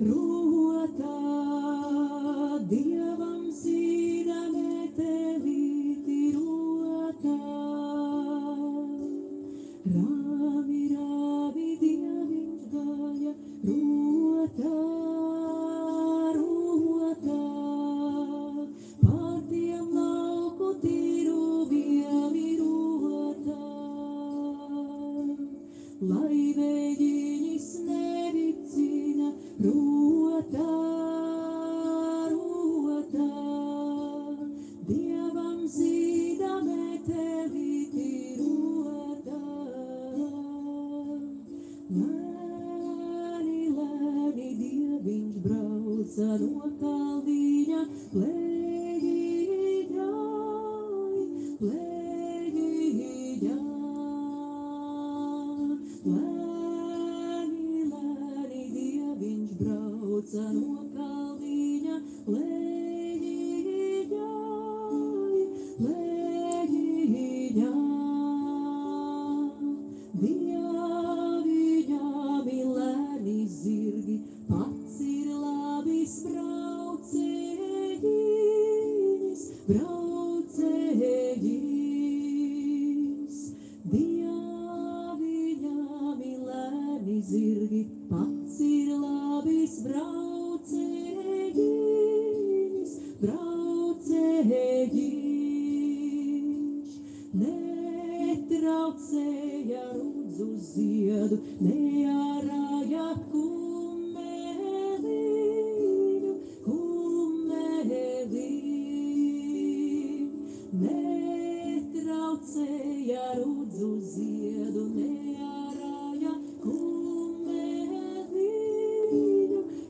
rotā, Dievam zīda metelīti rotā. Rāvi, rāvi, Dieviņš gāja rotā, rotā, pār tiem lauku tīru vieli rotā. Lai vējiņas nevicina rotā, rotā, Dievam zīda metelīti rotā. Lēni, lēni Dieviņš brauca no kalniņa, plēģiņai, plēģiņai. Lēni, lēni Dieviņš brauca no kalniņa, plēģiņai, plēģiņai. Dieviņami lēni zirgi, pats ir labis braucējis, braucējis. Dieviņami lēni zirgi, pats ir labis braucējis, braucējis. Netraucēja rudzu ziedu, neārāja kumeliņu, kumeliņu. Netraucēja rudzu ziedu, neārāja kumeliņu,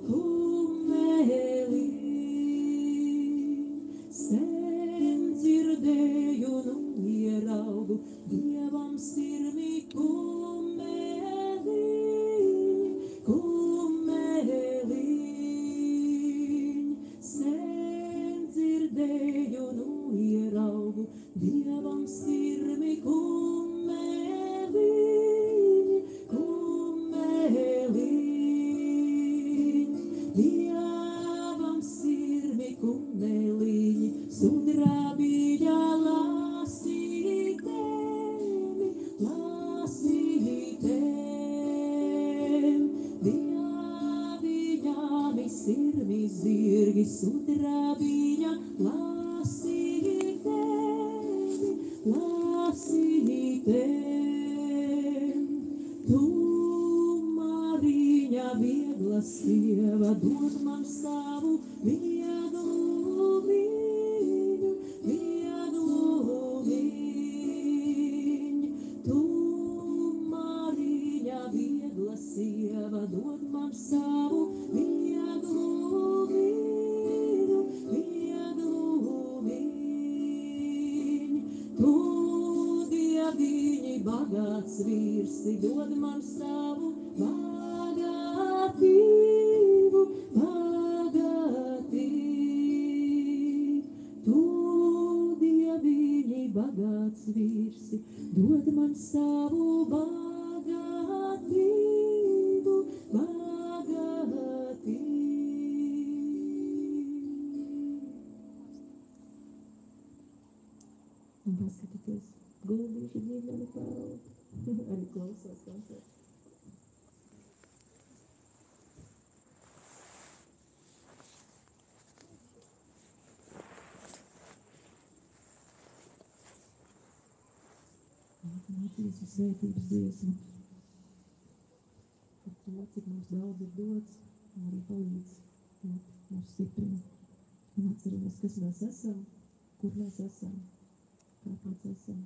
kumeliņu. Sen dzirdēju, nu ieraugu, Dievam sirmi kumeliņ, kumeliņ. Sen dzirdēju, nu ieraugu, Dievam sirmi kumeliņ, kumeliņ. Dievam sirmi kumeliņ, sudrabiņa lasītēm, lasītēm. Dieviņami sirmi zirgi, sudrabiņa lasītēm, lasītēm. Tu, Mariņa, viegla sieva, dod man savu vieglu viņu, vieglu viņu. Tu, Mariņa, viegla sieva, dod man savu vieglu viņu, vieglu viņu. Tu, Dieviņi, bagāts vīrsi, dod man savu bagātību, bagātību. Tu, Dieviņi, bagāts vīrsi, dod man savu bagātību, bagātību. Un paskatieties, guldīšu ģimeni peld. Arī klausās koncertu. Jēzu svētības dziesmu par to, cik mums daudz ir dots, un arī palīdz mūs stiprina. Un atceramies, kas mēs esam, kur mēs esam, kāpēc esam.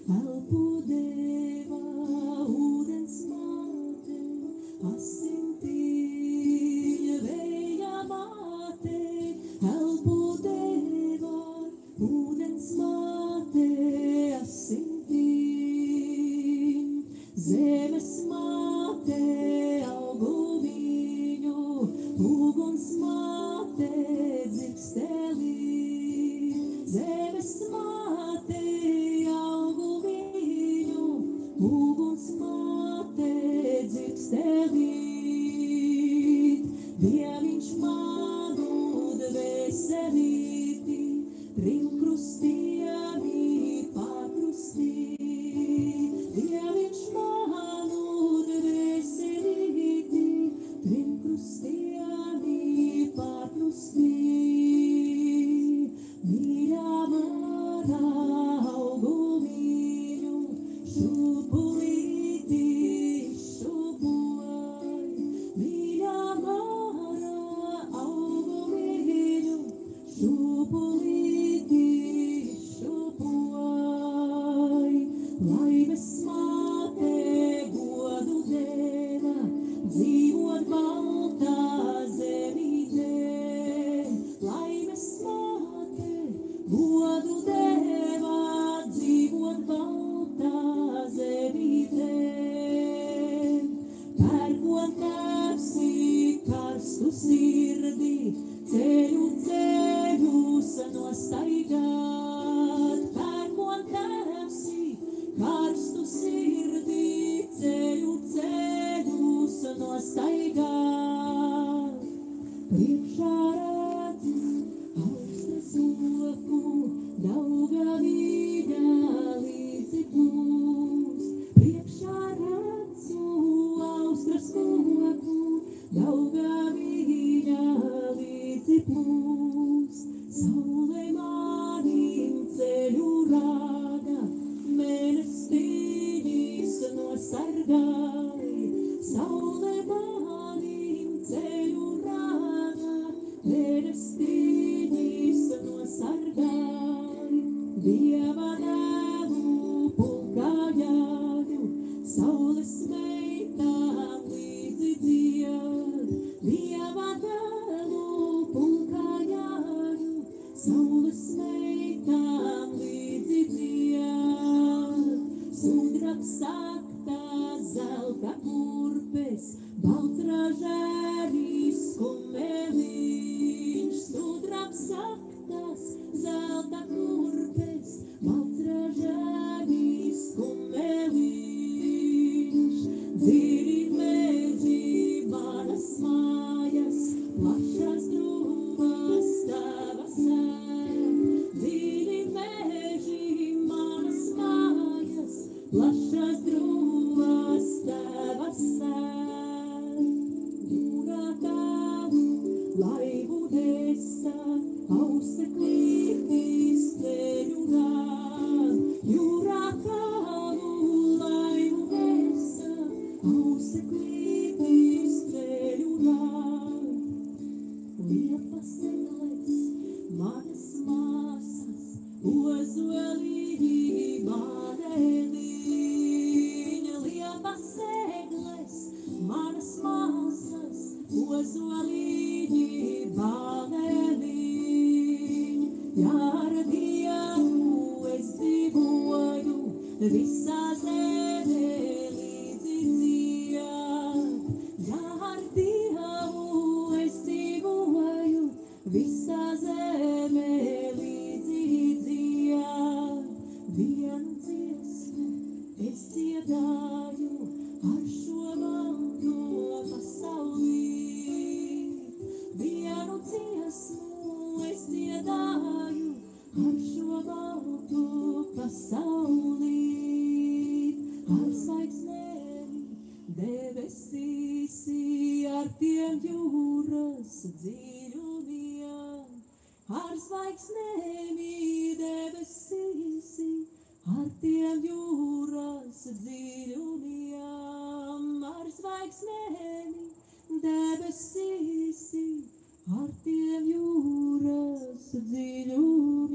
Elpu deva, ūdens māte, māte dzirkstelī, zemes māte augu viņu, uguns māte dzirkstelī. Dieviņš manu dvēselīti, trim krustiem pakrustī. Dieviņš manu dvēselīti, trim krustiem pakrustī. Mīļā mana augu mīļu, šūpulīti šūpulai. Mīļā mana augu mīļu, šūpulīti šūpulai. Laimes māte godu deva, dzīvot baltā zemītē. Laimes māte godu deva, dzīvot baltā zemītē. Pērkon tēvsi karstu sirdi, ceļu ceļus nostaigāt. Pērkon tēvsi karstu sirdi, ceļu ceļus nostaigāt. Priekšā redzu austres loku, Daugavīļa līdzi plūst. Priekšā redzu austres loku, Daugavīļa līdzi plūst. Saule manim ceļu rāda, mēnestiņš nosargāja. Saule manim ceļu rāda, mēnestiņš nosargāja. Dieva dēlu pulkājāju, saules meitām līdzi dzied. Dieva dēlu pulkājāju, saules meitām līdzi dzied. Sudrabs saktā zelta kurpes, balts ražēris kumeliņš. Sudrabs saktas zelta kurpes, balts ražēris kumeliņš. Dziļi meži manas mājas, plašas drūmas tavas sēm. Dziļi meži manas mājas, plašas drūmas tavas sēm. Jūrā tavu laivu desa, austeklītis ceļu rād. Jūrā tavu laivu desa, austeklītis ceļu rād. Liepas egles, manas māsas, ozolīņi madeliņa. Liepas egles, manas māsas, ozolīņi madeliņa. Ja ar Dievu es dzīvoju, visā zemē līdzi dzied. Ja ar Dievu es dzīvoju, visā zemē līdzi dzied. Vienu dziesmu es dziedāju ar šo balto pasaulī. Vienu dziesmu es dziedāju ar šo balto pasaulī. Ar zvaigznēm debesīsi, ar tiem jūras dziļumiem. Ar zvaigznēm debesīsi, ar tiem jūras dziļumiem. Ar zvaigznēm debesīsi, ar tiem jūras dziļumiem.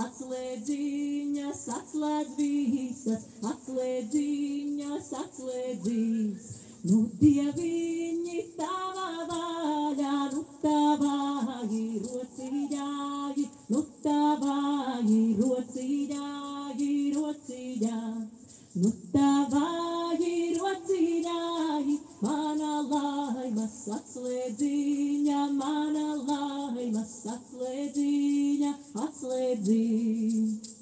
Atslēdz atslēdziņas, atslēdz visas, atslēdziņas, atslēdzīs. Nu, Dieviņi, tava vaļā, nu, tavāji rociļāji, nu, tavāji rociļāji, rociļāji. Nu, tavāji rociļāji, mana laimas atslēdziņa, mana laimas atslēdziņa, atslēdziņa.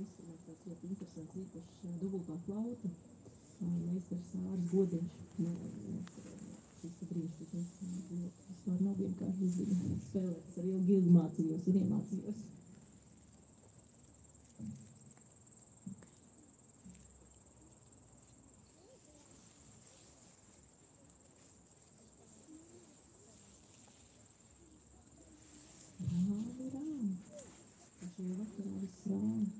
instruments, tāds ļoti interesants, īpaši dubultā flauta. Meistars Ārs Godiņš. Šis brīnišķīgs instruments. Vispār nav vienkārši uzzina spēlēt. Es arī ilgi mācījos un iemācījos. Rāmi. Šajā vakarā viss rāmi.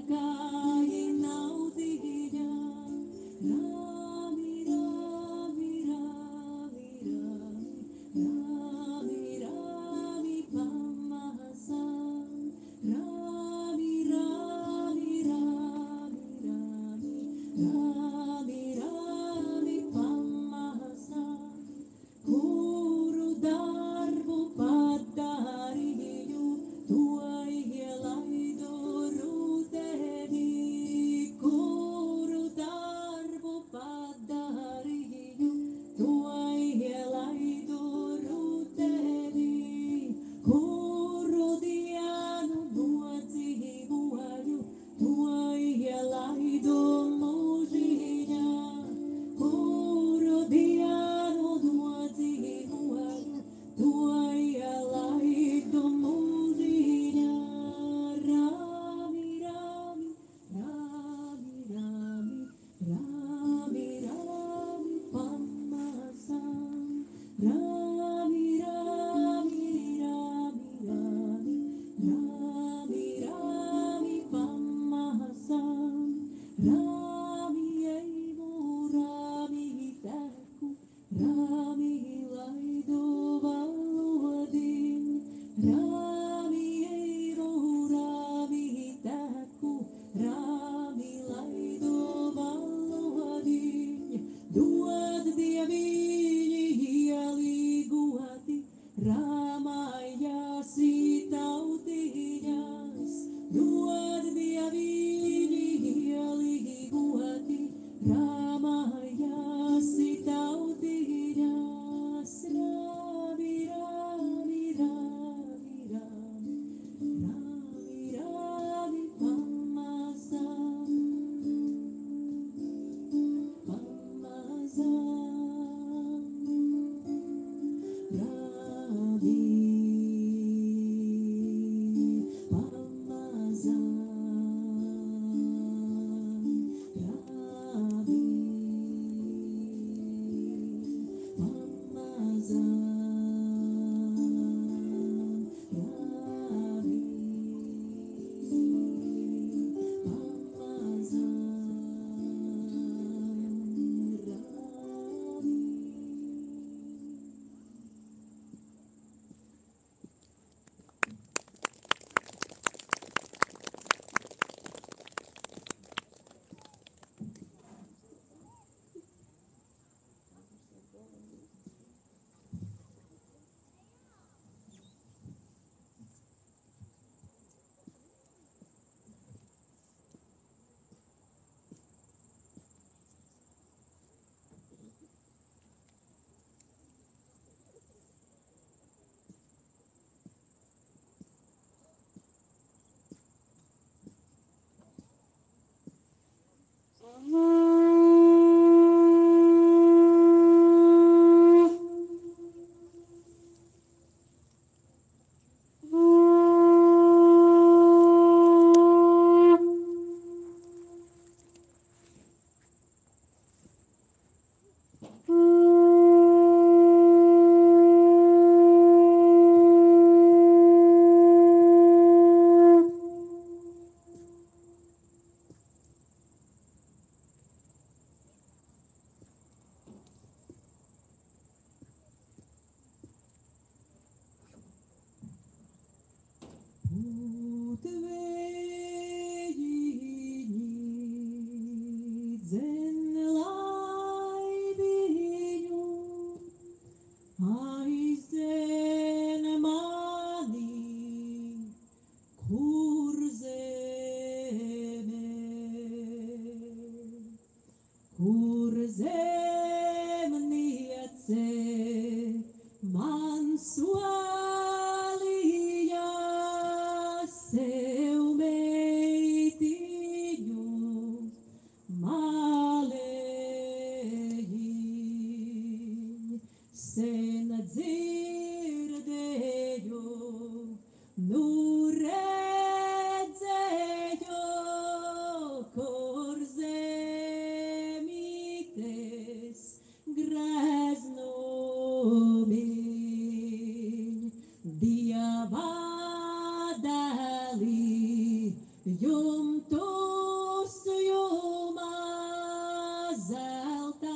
God. Jumtos jumā zelta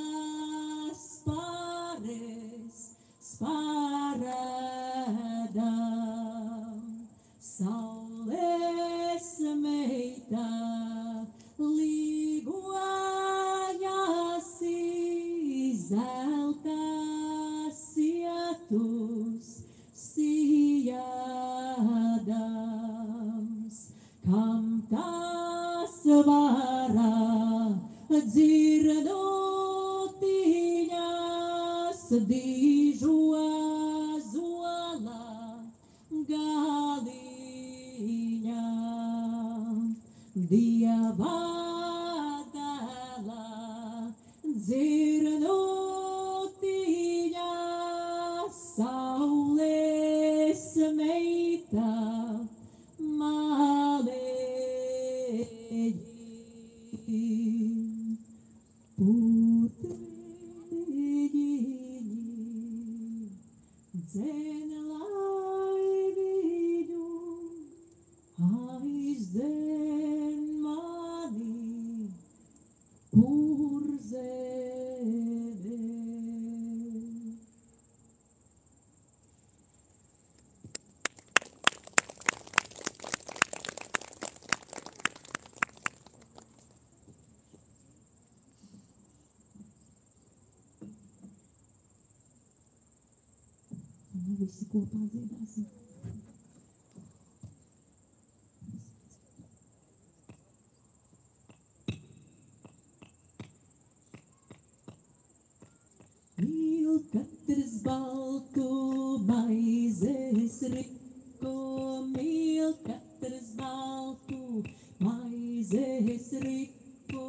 spāres, spāredam, saules meita līgojasi zelta sietus sijādams, kam tas vara dzirdotiņas dīžo zola galiņā. Dieva dēla dzirdotiņas saules meita malēji puteļiņi dzen laiviņu aizdzen mani purzeme. Visi kopā dziedāsim. Mīl katrs baltu maizes riku, mīl katrs baltu maizes riku,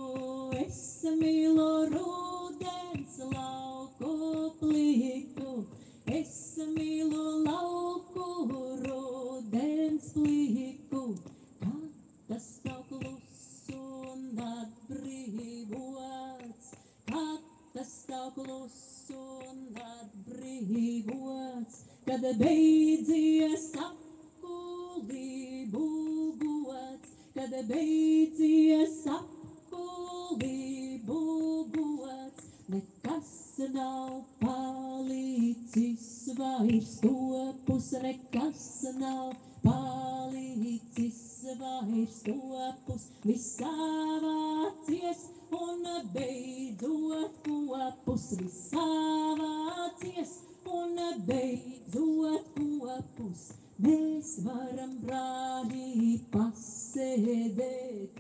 es mīlu rudens lauku pliku, es mīlu lauku rudens pliku, kad tas nav kluss un atbrīvots, kad tas nav kluss un atbrīvots, kad beidzies apkulību gods, kad beidzies apkulību gods, nekas nav palicis vairs topus, nekas nav palicis vairs topus, viss savācies un beidzot kopus, viss savācies un beidzot kopus. Mēs varam, brāļi, pasēdēt,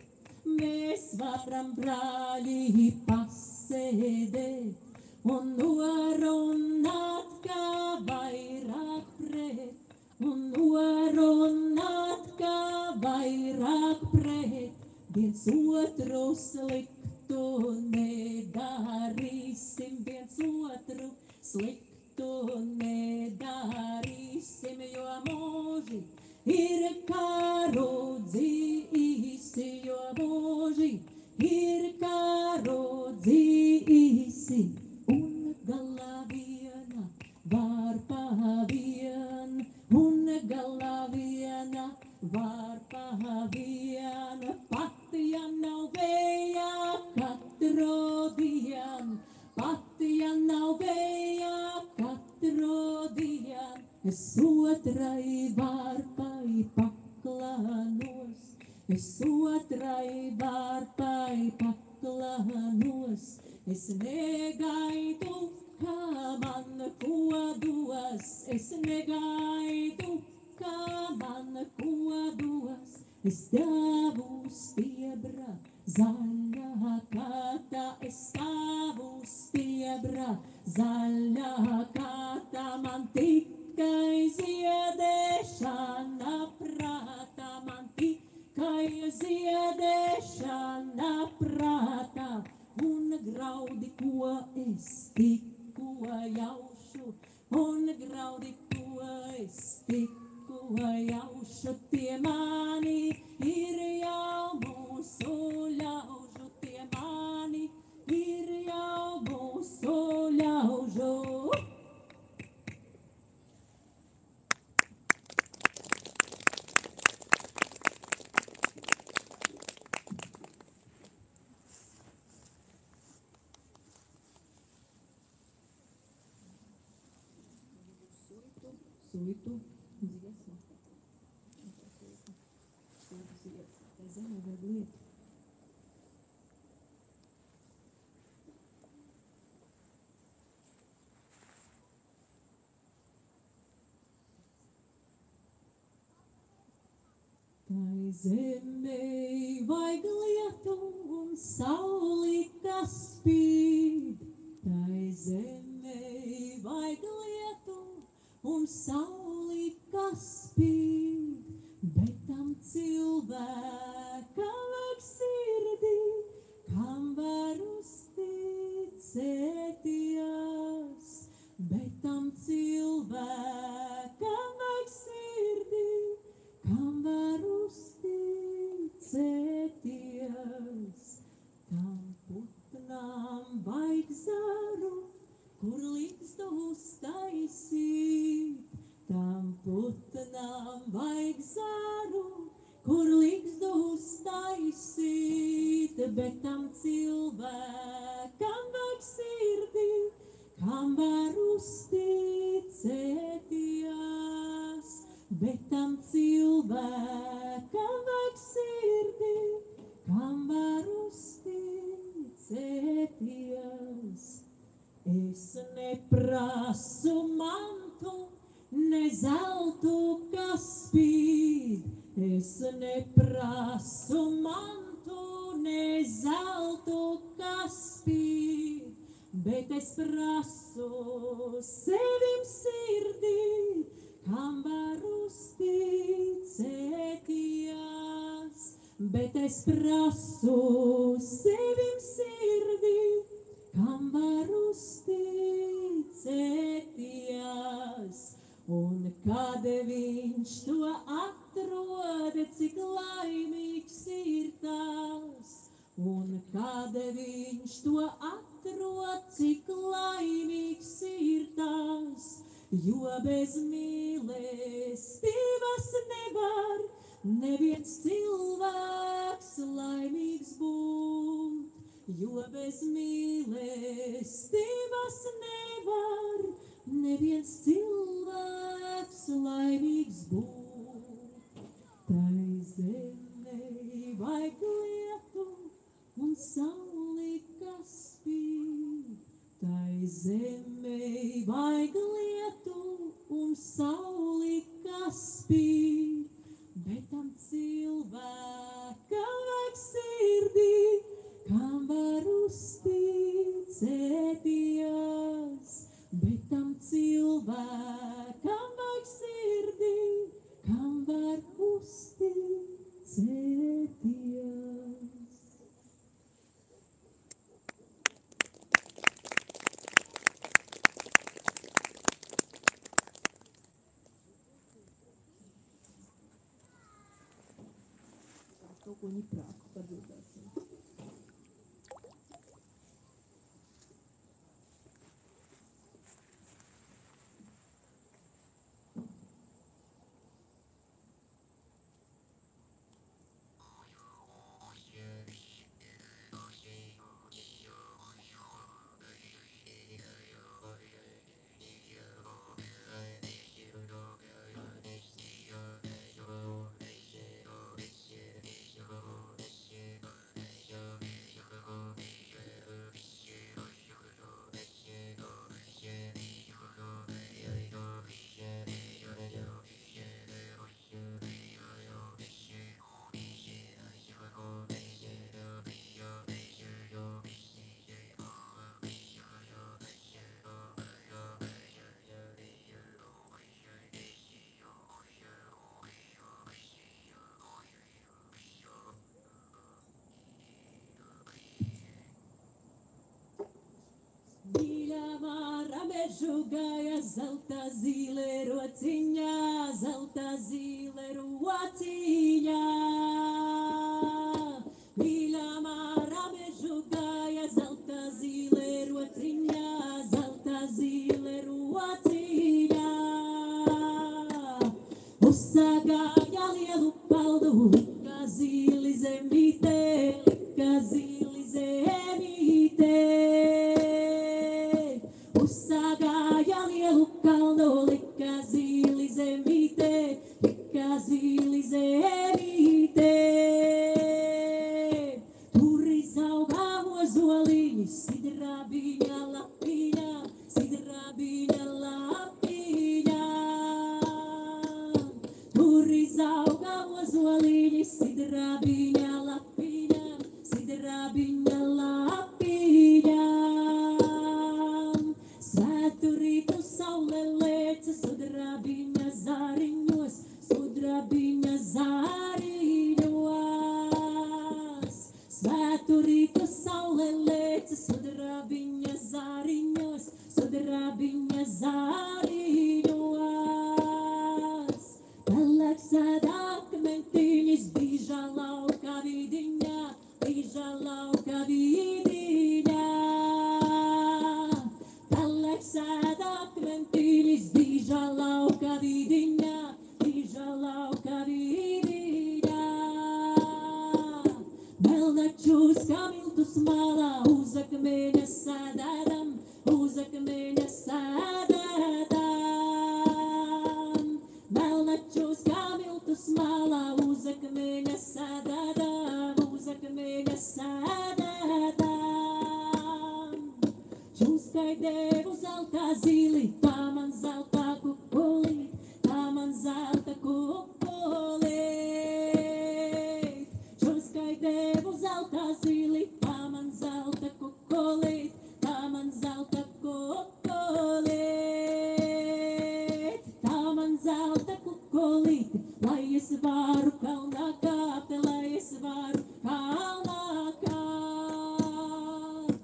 mēs varam, brāļi, pasēdēt un norunāt, kā vairāk pret, un norunāt, kā vairāk pret, viens otru sliktu nedarīsim, viens otru sliktu nedarīsim, jo mūži ir karu dzīsi, jo mūži ir karu dzīsi, un galā viena var pavien, un galā viena var pavien, pat ja nav vējā katru dienu, pat ja nav vējā katru dienu, es otrai varpai paklānos, es otrai varpai paklānos, es negaidu, kā man ko dos, es negaidu, kā man ko dos, es tavu stiebra zaļā kātā, es tavu stiebra zaļā kātā, man tikai ziedēšana prātā, man tikai ziedēšana prātā, un graudi, ko es tikko jaušu, un graudi, ko es tikko jaušu, tie mani ir jau mūsu ļaužu, tie mani ir jau mūsu ļaužu. puitu dziesmu. Tas iet, tā zemē vajag liet. Tai zemē vajag lietu un sauli, kas spīd. Tai zemē vajag lietu un sauli, kas spīd. Bet tam cilvēkam vajag sirdī, kam var uzticēties. Bet tam cilvēkam vajag sirdī, kam var uzticēties. Tam putnām vajag zaru, kur likstu uztaisīt. Tam putnām vajag zaru, kur likstu uztaisīt. Bet tam cilvēkam vajag sirdī, kam var uzticēties. Bet tam cilvēkam vajag sirdī, kam var uzticēties. Es neprasu mantu, ne zeltu, kas spīd. Es neprasu mantu, ne zeltu, kas spīd. Bet es prasu sevim sirdī, kam var uzticēties. Bet es prasu sevim sirdī, kam var uzticēties. Un kad viņš to atrod, cik laimīgs ir tas. Un kad viņš to atrod, cik laimīgs ir tas. Jo bez mīlestības nevar neviens cilvēks laimīgs būt. Jo bez mīlestības nevar neviens cilvēks laimīgs būt. Tai zemē vajag lietu un sauli, kas spīd. Tai zemē vajag lietu un sauli, kas spīd. Bet tam cilvēkam vajag sirdī, kam var uzticēties. Bet tam cilvēkam vajag sirdī, kam var uzticēties. Kaut ko ņiprāku padzirdēsim. Žugāja zelta zīle rociņā, zelta zīle rociņā. Mīļā māra mežugāja zelta zīle rociņā, zelta zīle rociņā. Uzsagāja lielu paldu, lika zīli zemītē, lika zīli zemītē. Uzsagāja lielu kalnu, lika zīli zemītē. sauliņi, sidrabiņa lapiņa, sidrabiņa lapiņa. Tur izauga ozoliņi, sidrabiņa lapiņa, sidrabiņa lapiņa. Svētu rītu saule lēca, sudrabiņa zāriņos, sudrabiņa zāriņos. Svētu rītu saule lēca, sudrabiņa zāriņos, sudrabiņa zāriņos. Pelēks sēdā akmentiņas, bīža lauka vidiņā, bīža lauka vidiņā. Pelēks sēdā akmentiņas, bīža lauka vidiņā, bīža lauka vidiņā. Melnačūs kā miltus malā, uz akmeņa sēdēdam, uz akmeņa sēdēdam. Melnačūs kā miltus malā, uz akmeņa sēdēdam, uz akmeņa sēdēdam. Čūskai devu zelta zili, tā man zelta kukulīt, tā man zelta kukulīt. Čūskai devu zelta zili, tā man zelta kukulīt, tā man zelta kukulīt. Tā man zelta kukulīt, lai es varu kalnā kāpt, lai es varu kalnā kāpt.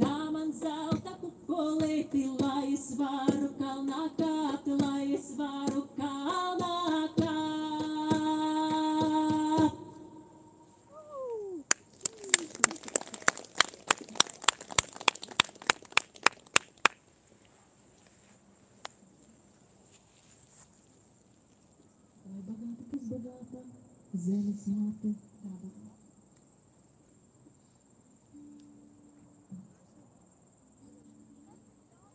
Tā man zelta kukulīti, lai es varu kalnā kāpt, lai es varu kalnā kāpt. Lai bagāta, kas bagāta, zemes māte, tā bagāta.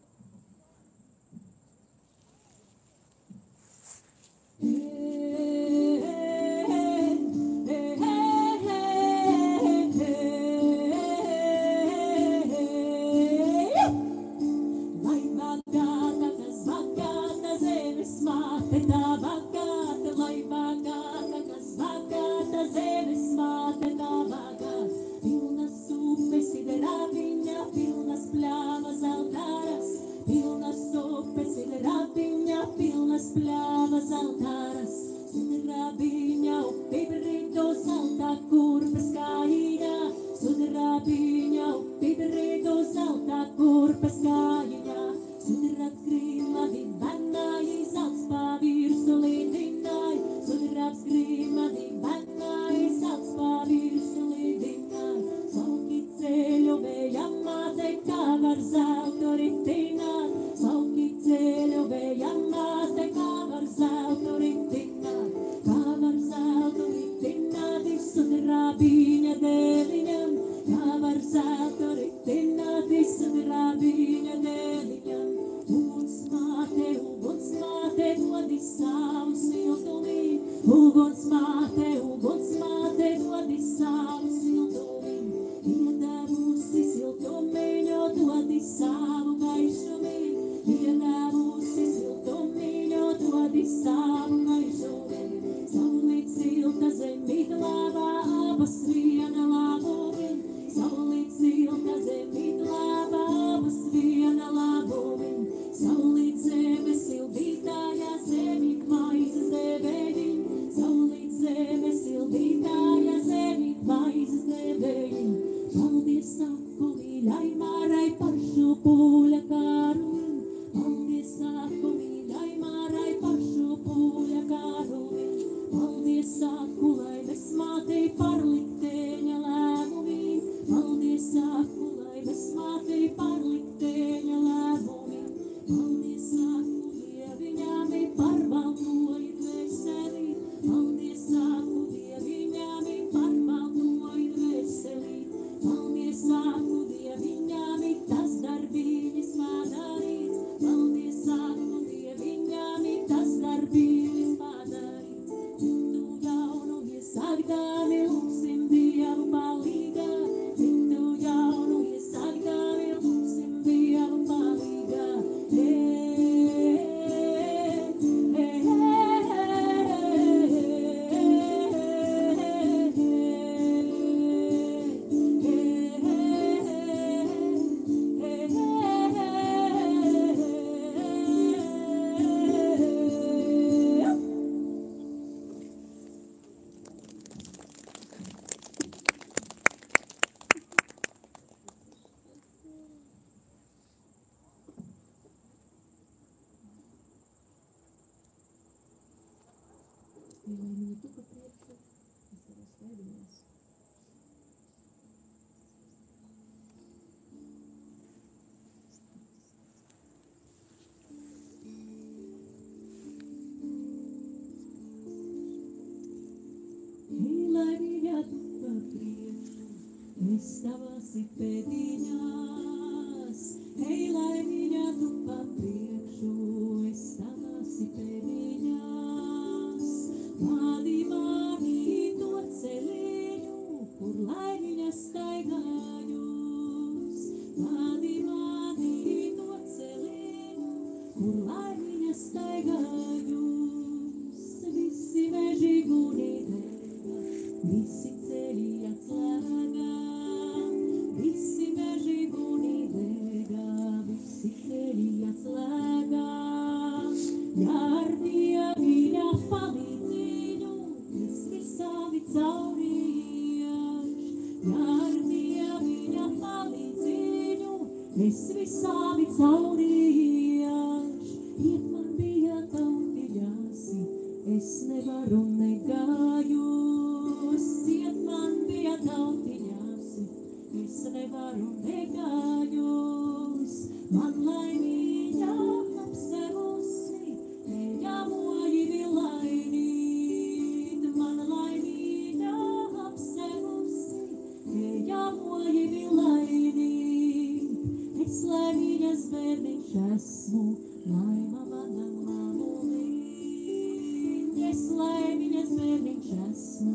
Lai bagāta, kas bagāta, zemes māte, tā bagāta, lai bagāta, kas bagāta, zemes māte, tā bagāta. Pilnas upes sidrabiņa, pilnas pļavas altāras, pilnas upes sidrabiņa, pilnas pļavas altāras. Sudrabiņa upi brido zelta kurpes kājiņā, sudrabiņa upi brido zelta kurpes kājiņā. Sudrabs grīmadi bannāji, zelts pavirsu līdināji, sudrabs grīmadi bannāji, zelts pavirsu līdināji. Sauki ceļu vējam māte, kā var zeltu ritināt, sauki ceļu vējam māte, kā var zeltu ritināt, kā var zeltu ritināt, sudrabiņa dēliņam, kā var zeltu ritināt, sudrabiņa dēliņam. Uguns māte, dodi savu siltumī, uguns māte, dodi savu siltumī. Iedavusi siltumiņu, dodi savu gaišumī, iedavusi siltumiņu, dodi savu gaišumī. Saulīt silta zemīt labā, abas viena labumi, saulīt silta zemīt labā, abas viena labumi. Saulīt zeme sildītājā, zemīt maizes devēdiņ, saulīt zeme sildītājā. es tavās ir pēdiņās, ej, laimiņā tu pa priekšu, es tavās ir pēdiņās, vādi mani to ceļiņu, kur laimiņa staigājus, vādi mani to ceļiņu, kur laimiņa staigājus, visi meži gunīdēja, visi ceļi atslēgā, visi meži gunīdēja, visi ceļi atslēgā, ja ar Dieviņa palīdzību es visādi caurījaš, ja ar Dieviņa palīdzību es visādi caurījaš, iet man bija tautiņāsi, es nevaru negājus, iet man bija tautiņāsi, es nevaru negājus, man laimīņā apsevusi, ejā moji vilainīt, man laimīņā apsevusi, ejā moji vilainīt, es laimīņas bērniņš esmu, laima mana mamulīņ, es laimīņas bērniņš esmu,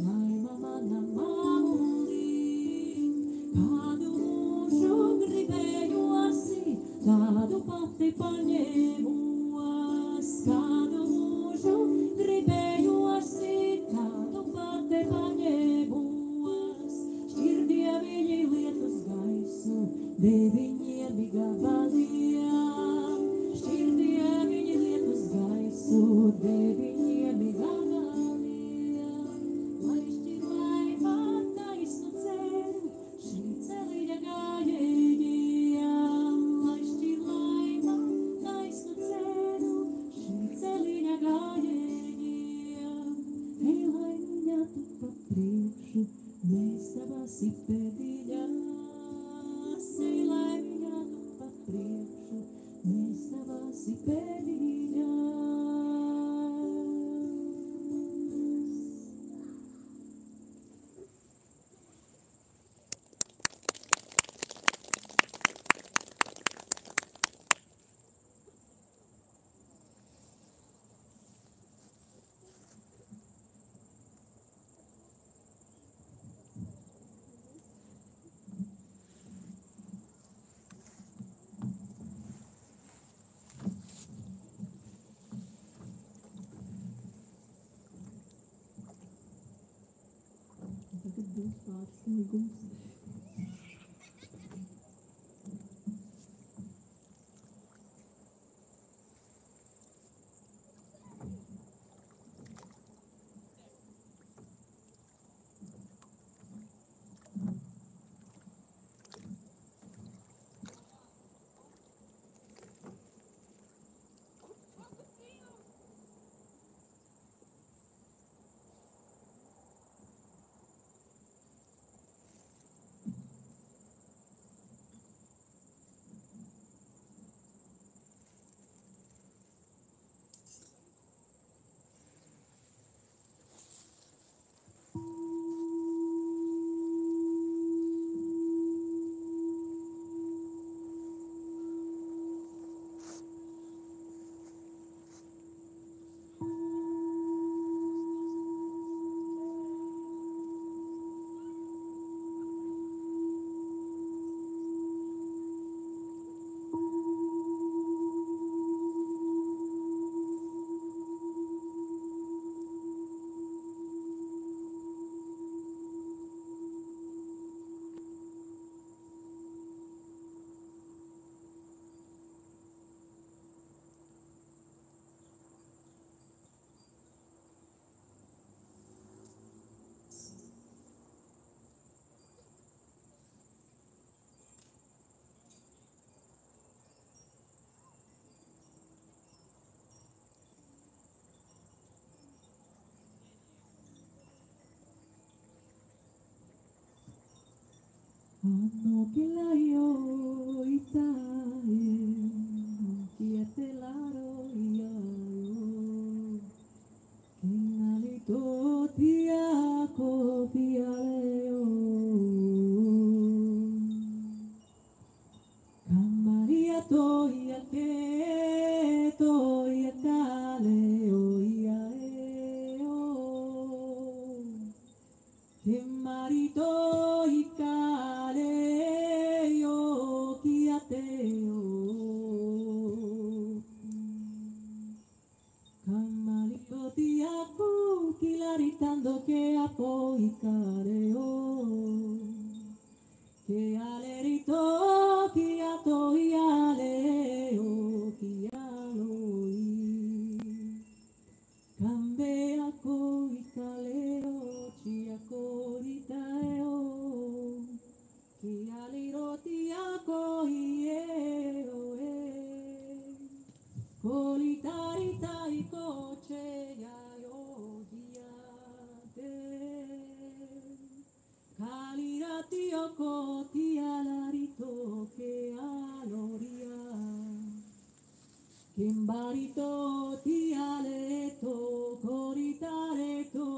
laima mana mamulīņ, kādu mūžu gribējosi, tādu pati paņēmos, kādu mūžu gribējosi, tādu pati paņēmos, šķirdieviņi lietus gaisu, deviņiem gabaliem, šķirdieviņi lietus gaisu, deviņiem gabaliem, lai šķirlai man taisnu ceļu, šī celiņa gājējiem, lai šķirlai man taisnu ceļu, šī celiņa gājējiem, ej, laimiņā tu pa priekšu, mēs tavās ir pēdiņās, ej, laimiņā tu pa priekšu, mēs tavās ir pēdiņās. Tagad būs pārsteigums. Anopelayo itae, kiatelaro iayo, kinalito tiako pialeo, toia ke toia kale oia e o ke marito i kale o kia te o kamarito ti aku kilaritando ke apo i kale o ke alerito ki ato i ale o ki aloi kambe ako i kaleo chi ako i tae o ki aliro ti ako i e o e koli tari tai ko che ya yo dia te kalirati oko ti alarito ke aloria kimbarito ti aleto koritareto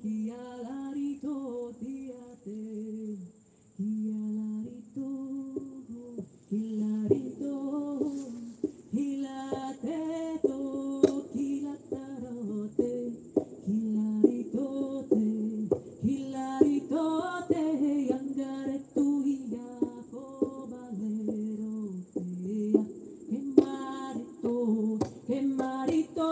ki alarito ti ate ki alarito hilarito hilateto kilatarote hilaritote hilaritote yangare tu ya cobalero che marito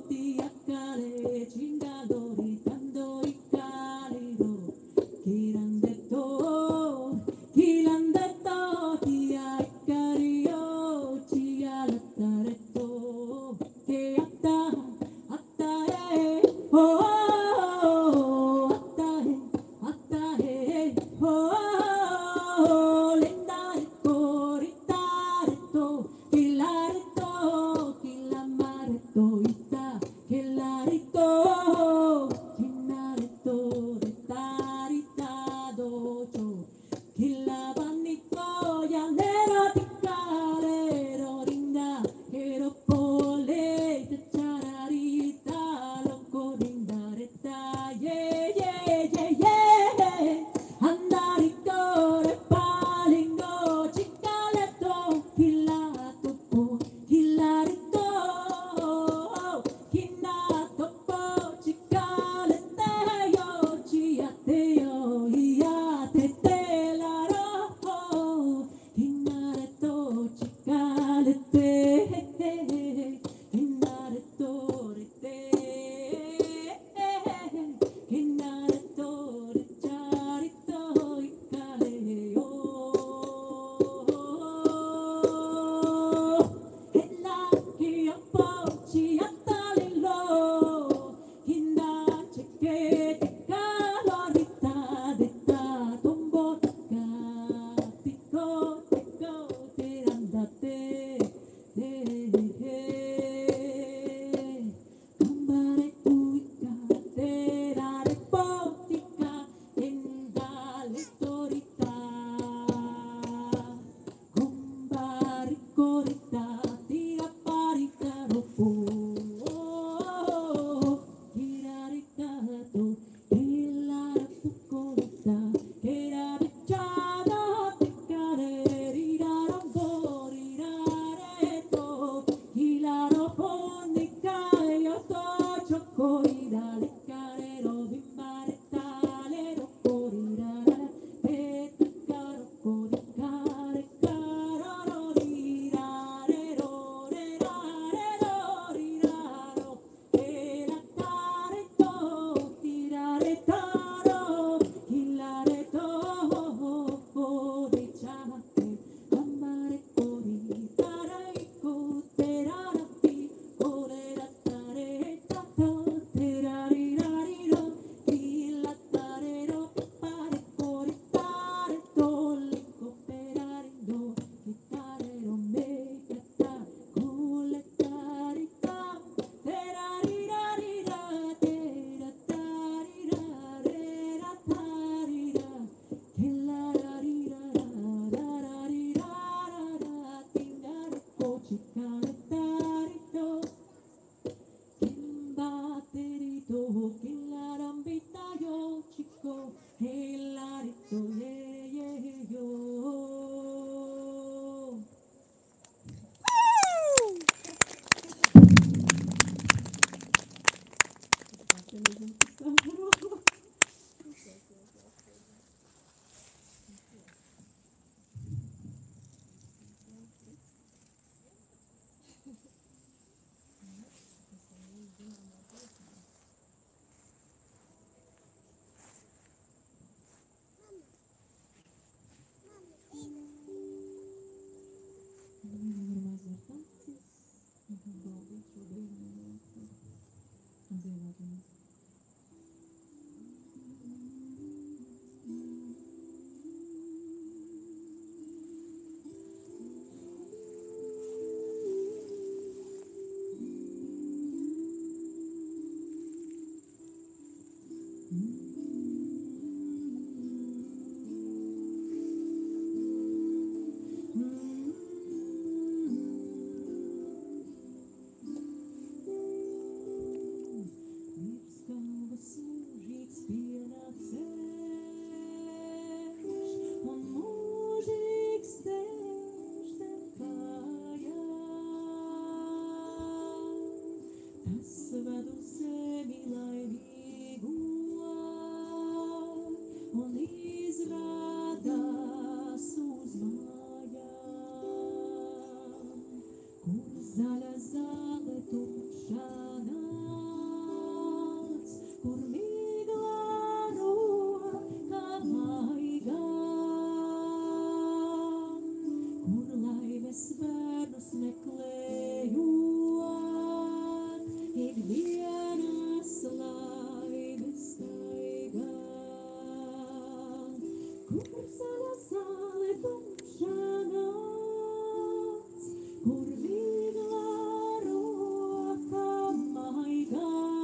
ti accare cingadori tandori caliro chilandetto ti accario ci alattaretto che atta oh atta oh lendaretto ritaretto chilaretto chilamaretto itta chilaretto chinaretto retarita docio chilabanito yanero ticalero rinda ero pole te chararita loco rinda reta yeah andarito Kur zaļa zāle tumšā nakts, kur viegla roka maigām,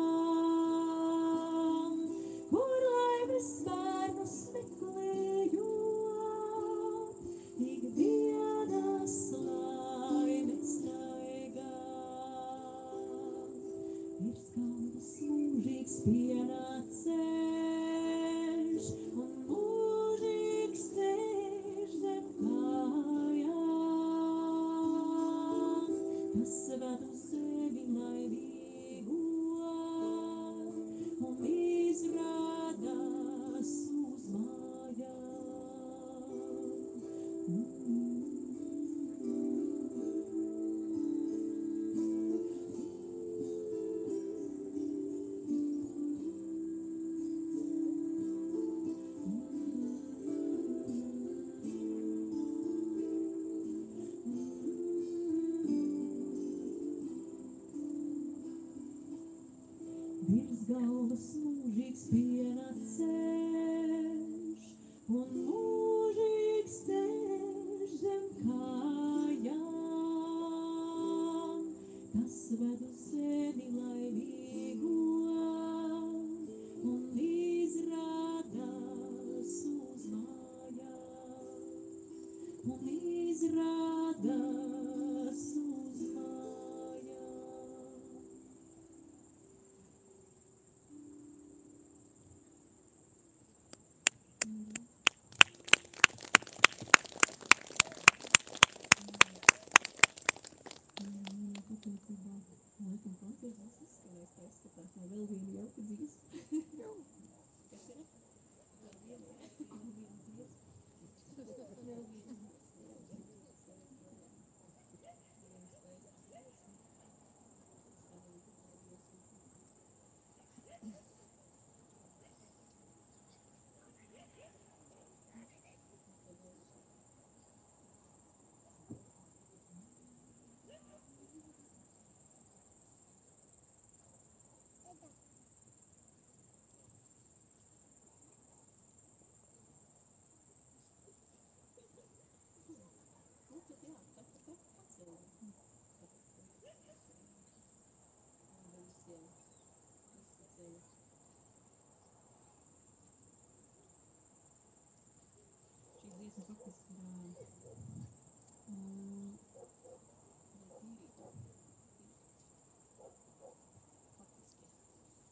kur laimes bērnus meklējot, ikdienas laimes staigām. Virs kalnas mūžīgs pienāceļš un mūžīgs ceļš zem kājām, kas ved uz zemi laimīgo un izrādās uz mājām. Virs galvas mūžīgs pienāceļš un mūžīgs ceļš zem kājām, kas ved uz zemi laimīgo un izrādās uz mājām, un izrādās uz mājām. Patiesībā, laikam, koncerts izskanēs, tā izskatās no vēl viena jauka dziesma. Kas ir? Vēl viena dziesma.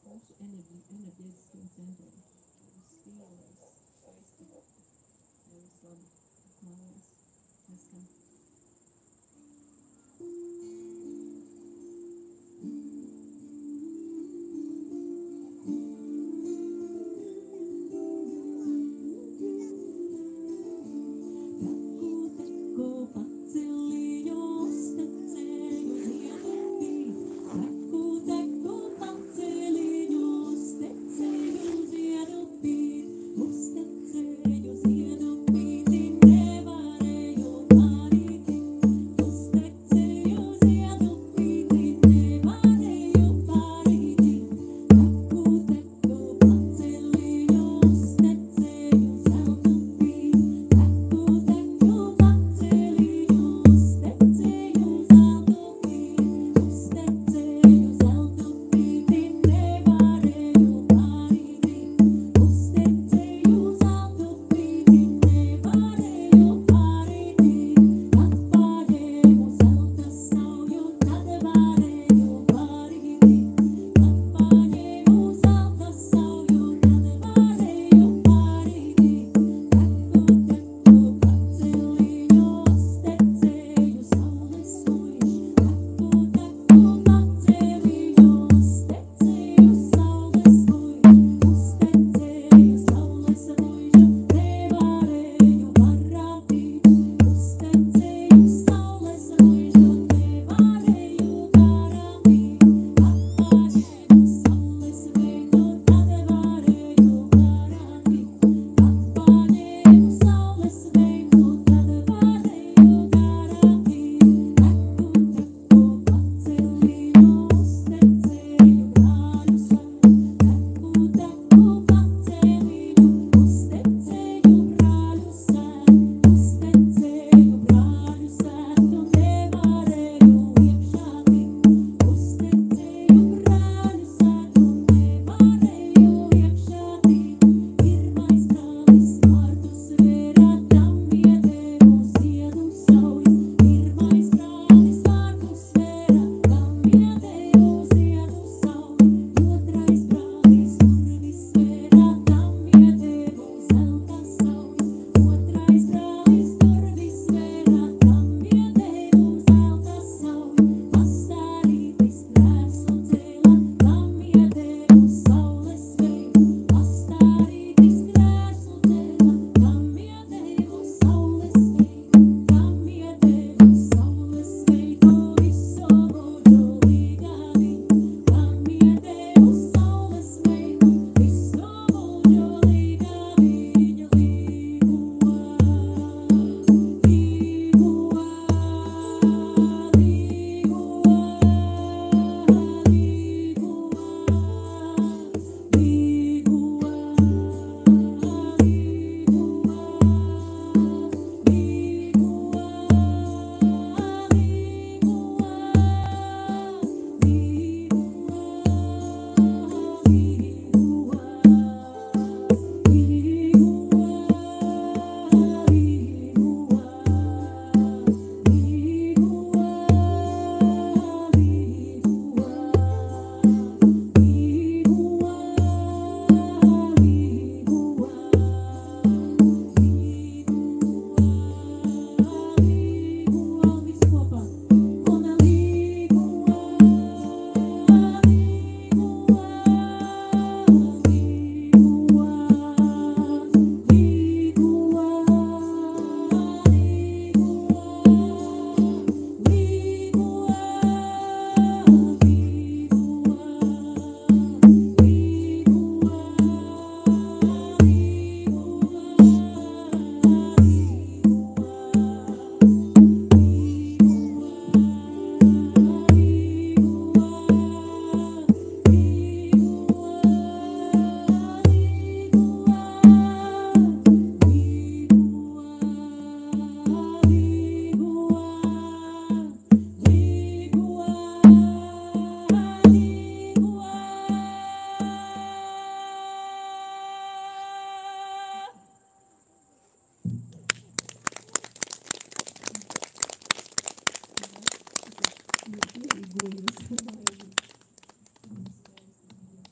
Mūsu enerģētiskiem centriem. Viss spīlēs, skaisti, viss labi mājās. Neskan. Uz tecēju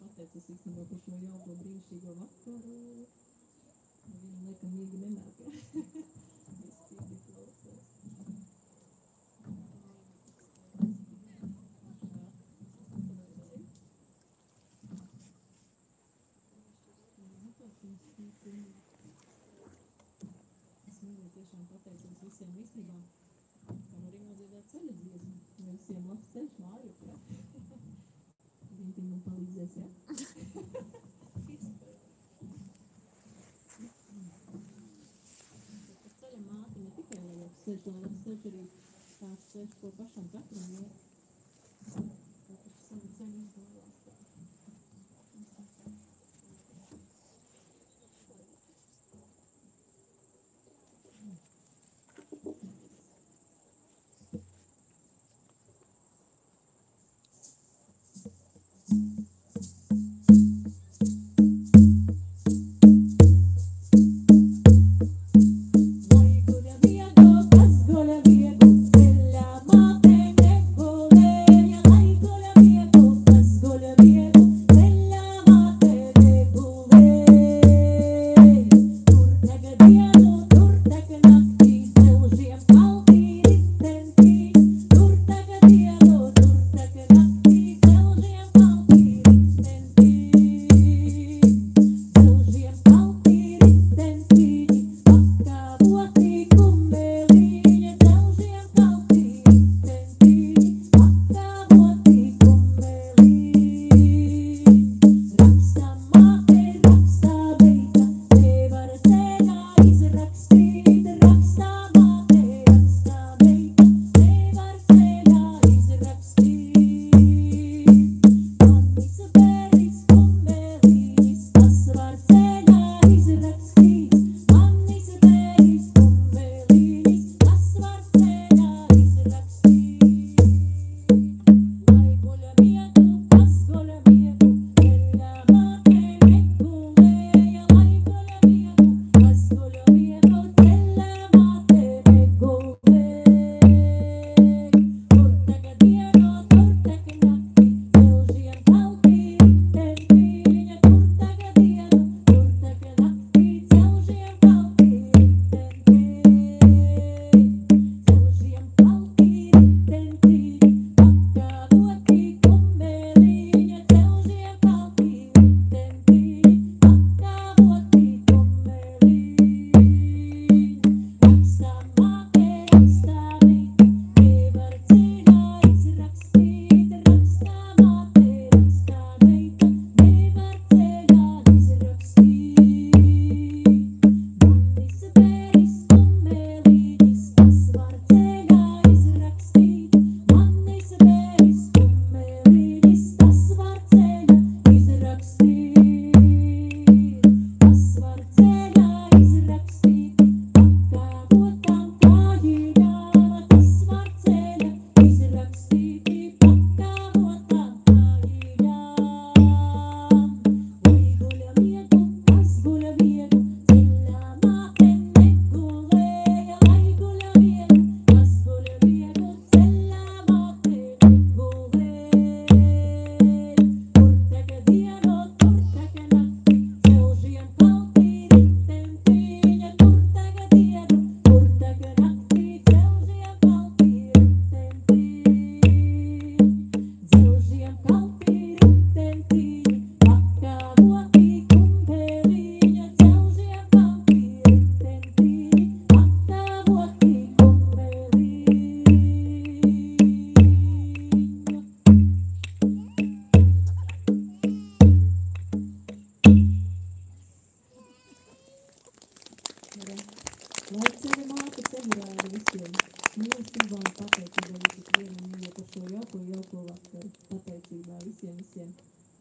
Pateicos īstenībā par šo jauko brīnišķīgo vakaru. Viņam liekam mīgi nenāk. Viss citi klausās. Es mīlu tiešām pateicos visiem īstenībā, kā nu arī nodziedāt ceļa dziesmu. Visiem labs ceļš mājās, jā. Viņi man palīdzēs, jā. Ceļa māte ne tikai lai labs ceļš, lai labs ceļš arī tāds ceļš, ko pašam katram iet. Katrs savu ceļu izvēlās tā.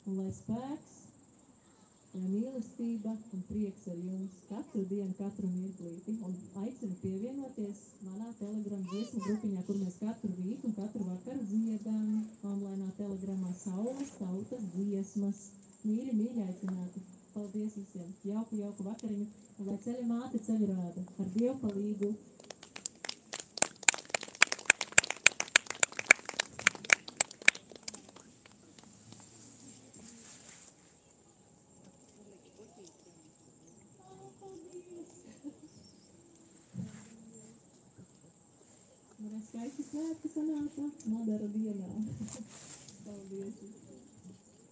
Un lai spēks, lai mīlestība un prieks ar jums katru dienu, katru mirklīti. Un aicinu pievienoties manā Telegram dziesmu grupiņā, kur mēs katru rītu un katru vakaru dziedam online telegramā Saules tautas dziesmas. Mīļi, mīļi aicināti. Paldies visiem. Jauku vakariņu. Un lai ceļa māte ceļu rāda. Ar Dievu palīgu. Varēs skaisti svētki sanāca Madara dienā. Paldies.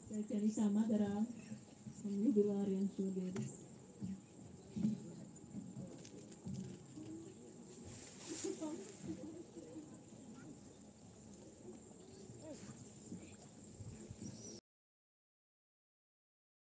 Sveicien visām Madarām un jubilāriem šodien.